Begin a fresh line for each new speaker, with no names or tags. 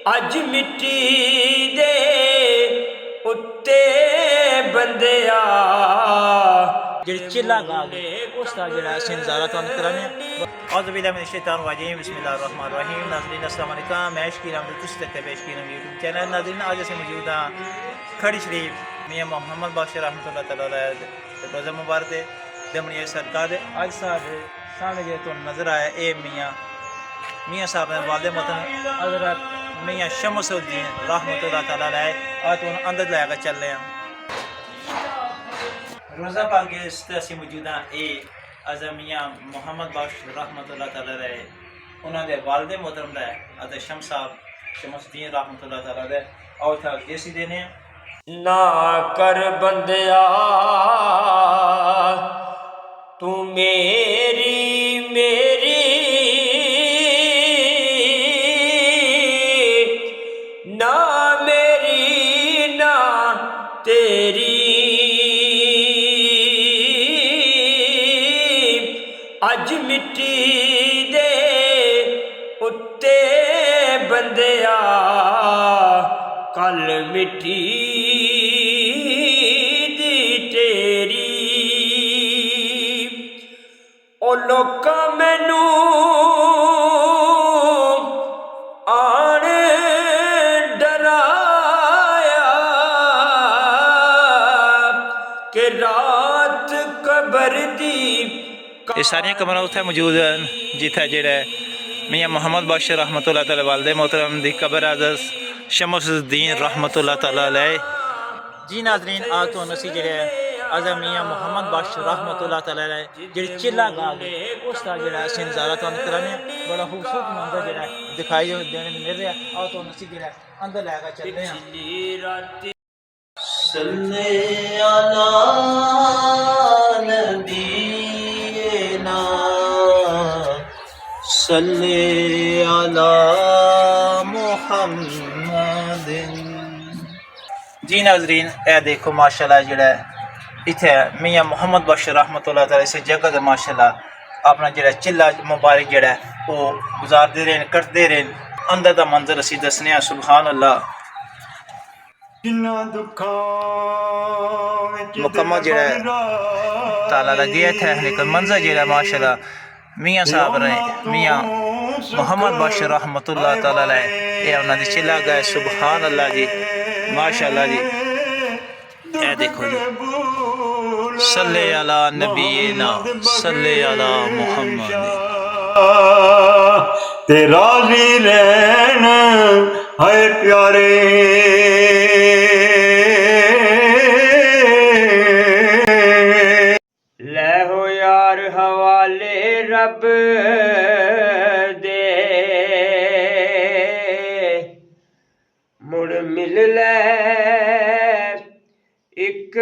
अज मिट्टी दे उत्ते बंदिया
जिहड़ी चिल्ला गा गई उसका जिहड़ा असीं नज़ारा तुहानूं कराने औज़ु बिल्लाहि मिनश शैतानिर रजीम बिस्मिल्लाहिर रहमानिर रहीम। नाज़रीन अस्सलाम वालेकुम, मैं इश्क़ अहमद तुसीं तक पेश की यूट्यूब चैनल। नाज़रीन अज असीं मौजूद हाँ खड़ी शरीफ मियाँ मोहम्मद बख्श रहमतुल्लाह तआला अलैह दे रोज़ा मुबारक दे दमनी सरकार दे। अज साढ़े सामने जो तुहानूं नज़र आया ये मियाँ साहब ने वालिद मोहतरम हज़रत मियाँ शमसुद्दीन रहमतुल्लाह तआला अलैह। आज तुहानूं अंदर लैके चल रहे हैं रोज़ा पाक के असीं मौजूद हाँ ये अज़म मियाँ मोहम्मद बख्श रहमतुल्लाह तआला अलैह उन्होंने वालिद मोहतरम दा अते शम साहब शमसुद्दीन रहमतुल्लाह तआला अलैह। और था देसी देने
ना कर बंदिया तू मेरी मेरी ना मेरी ना तेरी अज मिट्टी दे उत्ते बंदिया कल मिट्टी दी तेरी। ओ लोका मैनू आण डराया कि रात कबर दी
ये सारिया कमरा उत्थे मौजूद हैं जिथे जेह्ड़े मियाँ मोहम्मद बख्श रहमतुल्लाह तआला वालिद मोहतरम दी कबर अज़ीज़ शमसुद्दीन रहमतुल्लाह तआला अलैह। जी नाज़रीन आज तुहानूं असीं जेह्ड़े अज़म मियाँ मोहम्मद बख्श रहमतुल्लाह तआला अलैह जेह्ड़ी चिल्ला गा गई उसका जेह्ड़ा असीं नज़ारा तुहानूं कराने बड़ा खूबसूरत मंजर जेह्ड़ा दिखाई देने मिल रहा है। और तुहानूं असीं जेह्ड़ा अंदर लैके चलदे हां। सल्ले अला नबीना सल्ले अला मुहम्मदिन। जी नाज़रीन ए देखो माशाल्लाह जेह्ड़ा इत्थे मियाँ मोहम्मद बख्श रहमतुल्लाह तआला इस जगह ते माशाल्लाह अपना जेह्ड़ा चिल्ला मुबारक जेह्ड़ा वो गुजारदे रहे करते रहे। अंदर दा मंजर असीं दस्सने आं सुभान अल्लाह। मुकम्मल जेह्ड़ा ताला लग्गे इत्थै लेकिन मंजर जेह्ड़ा माशाल्लाह मियाँ साहब ने मियाँ मोहम्मद बख्श रहमतुल्लाह तआला अलैह ये उन्होंने चिल्ला गए सुभान अल्लाह जी माशाल्लाह जी। ए देखो जी सल्ले अला नबीना सल्ले अला मुहम्मद
ते राज़ी रहन है प्यारे
ले हो यार हवाले रब दे मुड़ मिल ले एक